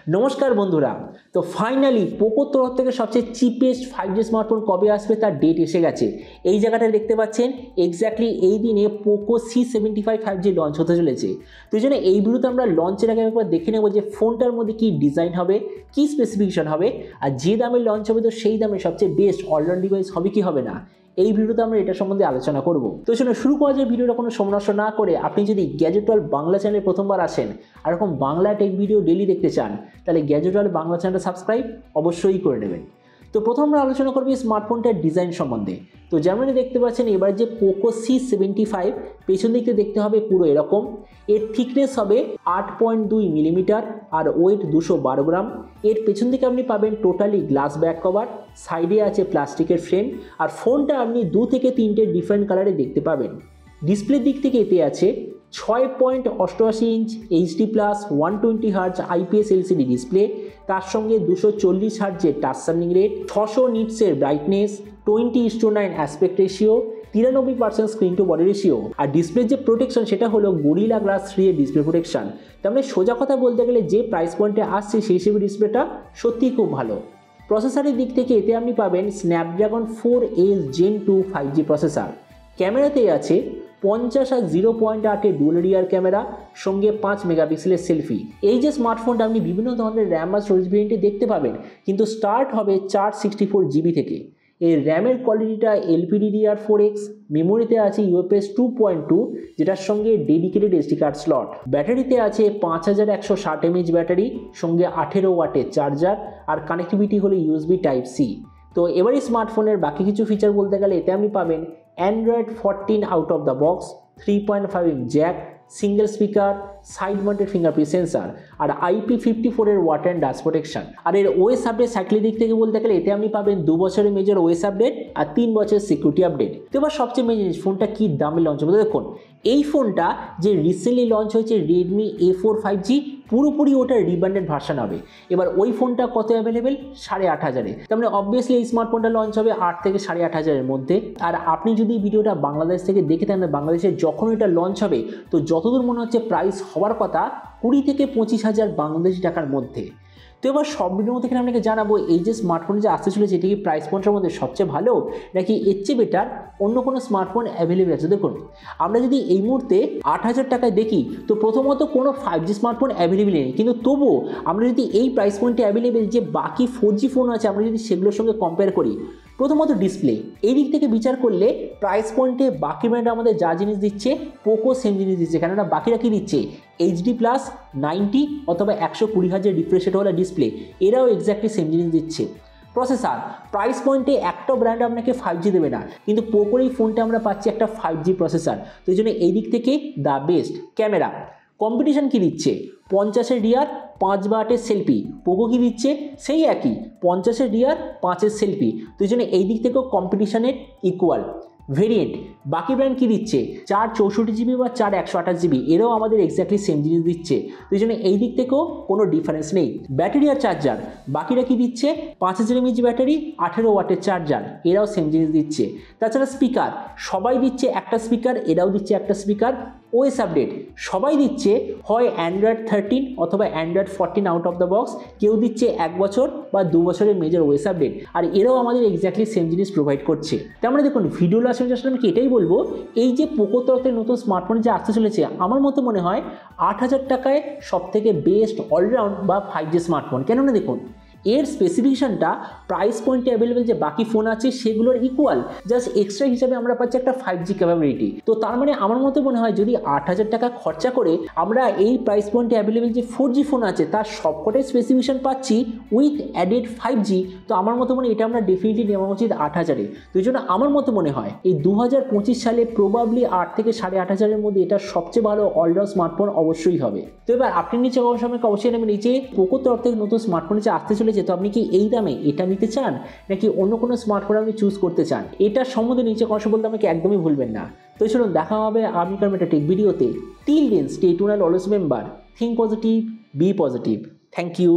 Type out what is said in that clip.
নমস্কার বন্ধুরা। তো ফাইনালি পোকোর তরফ থেকে সবচেয়ে চিপেস্ট 5G স্মার্টফোন কবে আসবে তার ডেট এসে গেছে। এই জায়গাটা দেখতে পাচ্ছেন, এক্স্যাক্টলি এই দিনে পোকো C75 5G লঞ্চ হতে চলেছে। তো এই জন্য এই ভিডিওতে আমরা লঞ্চের আগে একবার দেখে নেব যে ফোনটার মধ্যে কী ডিজাইন হবে, কী স্পেসিফিকেশন হবে, আর যে দামে লঞ্চ হবে তো সেই দামে সবচেয়ে বেস্ট অলরাউন্ড ডিভাইস হবে কি হবে না, এই ভিডিওতে আমরা এটা সম্বন্ধে আলোচনা করব। তো চলুন শুরু করা যায়। ভিডিওটা কোনো সময় নষ্ট না করে আপনি যদি গ্যাজেট ওয়ার্ল্ড বাংলা চ্যানেলে প্রথমবার আসেন আর এরকম বাংলা টেক ভিডিও ডেলি দেখতে চান, তাহলে গ্যাজেট ওয়ার্ল্ড বাংলা চ্যানেলটা সাবস্ক্রাইব অবশ্যই করে নেবেন। তো প্রথম আমরা আলোচনা করবো স্মার্টফোনটার ডিজাইন সম্বন্ধে। তো যেমন দেখতে পাচ্ছেন এবার যে পোকো C75 পেছন দিকে দেখতে হবে পুরো এরকম। এর থিকনেস হবে 8.2 মিলিমিটার আর ওয়েট 212 গ্রাম। এর পেছন দিকে আপনি পাবেন টোটালি গ্লাস ব্যাক কভার, সাইডে আছে প্লাস্টিকের ফ্রেম, আর ফোনটা আপনি 2 থেকে 3টে ডিফারেন্ট কালারে দেখতে পাবেন। ডিসপ্লের দিক থেকে এতে আছে 6.88 inch HD+ 120 hertz IPS LCD display, তার সঙ্গে 240 হার্জের টাচ সার্নিং রেট, 600 নিটসের brightness, 20:9 aspect ratio, 93% screen to body ratio. আর ডিসপ্লের যে প্রোটেকশন সেটা হলো গরিলা গ্লাস 3 এর ডিসপ্লে প্রোটেকশন। তার মানে সোজা কথা বলতে গেলে যে প্রাইস পয়েন্টে আসছে সেই হিসেবে ডিসপ্লেটা সত্যিই খুব ভালো। প্রসেসরের দিক থেকে এতে আপনি পাবেন Snapdragon 4S Gen 2 5G processor. ক্যামেরাতে আছে 50 আর 0.8 ডুয়াল রিয়ার ক্যামেরা, সঙ্গে 5 মেগাপিক্সেলের সেলফি। এই যে স্মার্টফোনটা আপনি বিভিন্ন ধরনের র্যাম আর স্টোরেজ ভেরিয়েন্টে দেখতে পাবেন, কিন্তু স্টার্ট হবে 464 GB থেকে। এর র্যামের কোয়ালিটিটা LPDDR4X, মেমোরিতে আছে UFS 2.2 যেটার সঙ্গে ডেডিকেটেড SD কার্ড স্লট। ব্যাটারিতে আছে 5160 mAh ব্যাটারি, সঙ্গে 18 ওয়াটের চার্জার, আর কানেক্টিভিটি হলো USB Type-C। তো এবারই স্মার্টফোনের বাকি কিছু ফিচার বলতে গেলে এতে আপনি পাবেন Android 14 out of the box, 3.5 jack, single speaker, side mounted fingerprint sensor, আর IP54 এর ওয়াটার অ্যান্ড ডাস্ট প্রোটেকশন। আর এর ওএস আপডেট সাইকেলের দিক থেকে বলতে গেলে এতে আপনি পাবেন 2 বছরের মেজর ওএস আপডেট আর 3 বছরের সিকিউরিটি আপডেট। তো এবার সবচেয়ে মেজর ফোনটা কি দামে লঞ্চ হবে দেখুন। এই ফোনটা যে রিসেন্টলি লঞ্চ হয়েছে Redmi A4 5G, পুরোপুরি ওটার রিব্র্যান্ডেড ভার্সন হবে। এবার ওই ফোনটা কত অ্যাভেলেবেল? 8,500-এ। তার মানে অবভিয়াসলি এই স্মার্টফোনটা লঞ্চ হবে 8 থেকে 8,500-এর মধ্যে। আর আপনি যদি ভিডিওটা বাংলাদেশ থেকে দেখে থাকেন, বাংলাদেশে যখন এটা লঞ্চ হবে তো যতদূর মনে হচ্ছে প্রাইস হওয়ার কথা 20 থেকে 25,000 বাংলাদেশি টাকার মধ্যে। তো এবার সব ভিডিওর মধ্যে আপনাকে জানাবো এই যে স্মার্টফোন যে আসতে চলেছে এটি কি প্রাইস পয়েন্টের মধ্যে সবচেয়ে ভালো নাকি এর চেয়ে বেটার অন্য কোনো স্মার্টফোন অ্যাভেলেবেল আছে। দেখুন, আমরা যদি এই মুহূর্তে 8,000 টাকায় দেখি তো প্রথমত কোনো 5G স্মার্টফোন অ্যাভেলেবেল নেই, কিন্তু তবুও আমরা যদি এই প্রাইস পয়েন্টে অ্যাভেলেবেল যে বাকি 4G ফোন আছে আমরা যদি সেগুলোর সঙ্গে কম্পেয়ার করি, প্রথমত ডিসপ্লে এই দিক থেকে বিচার করলে প্রাইস পয়েন্টে বাকি ব্র্যান্ড আমাদের যা জিনিস দিচ্ছে পোকো সেম জিনিস দিচ্ছে। কেননা বাকিরা কি দিচ্ছে? HD+ 90 অথবা 120 হার্জের রিফ্রেশ রেটওয়ালা ডিসপ্লে, এরাও এক্স্যাক্টলি সেম জিনিস দিচ্ছে। প্রসেসর প্রাইস পয়েন্টে একটা ব্র্যান্ড আপনাকে 5G দেবে না, কিন্তু পোকোর এই ফোনটা আমরা পাচ্ছি একটা 5G প্রসেসর। তো এই জন্য এই দিক থেকে দ্য বেস্ট। ক্যামেরা কম্পিটিশন কি দিচ্ছে? 50-এর রিয়ার 5 সেলফি। পোকো কি দিচ্ছে? সেই একই 50-এর রিয়ার 5-এর সেলফি। তো এই জন্য এই দিক থেকেও কম্পিটিশনের ইকুয়াল। ভেরিয়েন্ট বাকি ব্র্যান্ড কি দিচ্ছে? 464GB বা 128GB, এরাও আমাদের এক্স্যাক্টলি সেম জিনিস দিচ্ছে। তো এই জন্য এই দিক থেকেও কোনো ডিফারেন্স নেই। ব্যাটারি আর চার্জার বাকিরা কি দিচ্ছে? 5000 mAh ব্যাটারি, 18 ওয়াটের চার্জার, এরাও সেম জিনিস দিচ্ছে। তাছাড়া স্পিকার সবাই দিচ্ছে একটা স্পিকার, এরাও দিচ্ছে একটা স্পিকার। ওএস আপডেট সবাই দিচ্ছে হয় Android 13 অথবা Android 14 out of the box, কেউ দিচ্ছে 1 বছর বা 2 বছরের মেজর ওএস আপডেট, আর এরাও আমাদের এক্স্যাক্টলি সেম জিনিস প্রোভাইড করছে। তার মানে দেখুন, ভিডিও লাস্ট আসলে আমি এটাই বলবো, এই যে পোকো তরফে নতুন স্মার্টফোন যে আসতে চলেছে আমার মতো মনে হয় 8,000 টাকায় সব থেকে বেস্ট অলরাউন্ড বা 5G স্মার্টফোন। কেননা দেখুন এর স্পেসিফিকেশনটা প্রাইস পয়েন্টে অ্যাভেলেবেল যে বাকি ফোন আছে সেগুলোর ইকুয়াল, জাস্ট এক্সট্রা হিসাবে আমরা পাচ্ছি একটা 5G ক্যাপাবিলিটি। তো তার মানে আমার মতে মনে হয় যদি 8,000 টাকা খরচা করে আমরা এই প্রাইস পয়েন্টে অ্যাভেলেবেল যে 4G ফোন আছে তার সবকটাই স্পেসিফিকেশন পাচ্ছি উইথ অ্যাডেড 5G, তো আমার মতো মনে এটা আমরা ডেফিনেটলি নেওয়া উচিত 8,000-এ। তো এই জন্য আমার মতো মনে হয় এই 2025 সালে প্রবাবলি 8 থেকে 8,500-এর মধ্যে এটা সবচেয়ে ভালো অলরাউন্ড স্মার্টফোন অবশ্যই হবে। তো এবার আপনি নিচে অবশ্যই নেবেন এই যে পোকোর তরফ থেকে নতুন স্মার্টফোন যে আসতে চলেছে, তো আপনি কি এই দামে এটা নিতে চান নাকি অন্য কোনো স্মার্টফোন আপনি চুজ করতে চান? এটা সম্বন্ধে নিচে কথা বলতে আমাকে একদমই ভুলবেন না। তো চলুন দেখা হবে আগামীকাল একটা টেক ভিডিওতে। Till then stay tuned, always remember, think positive, be positive. Thank you.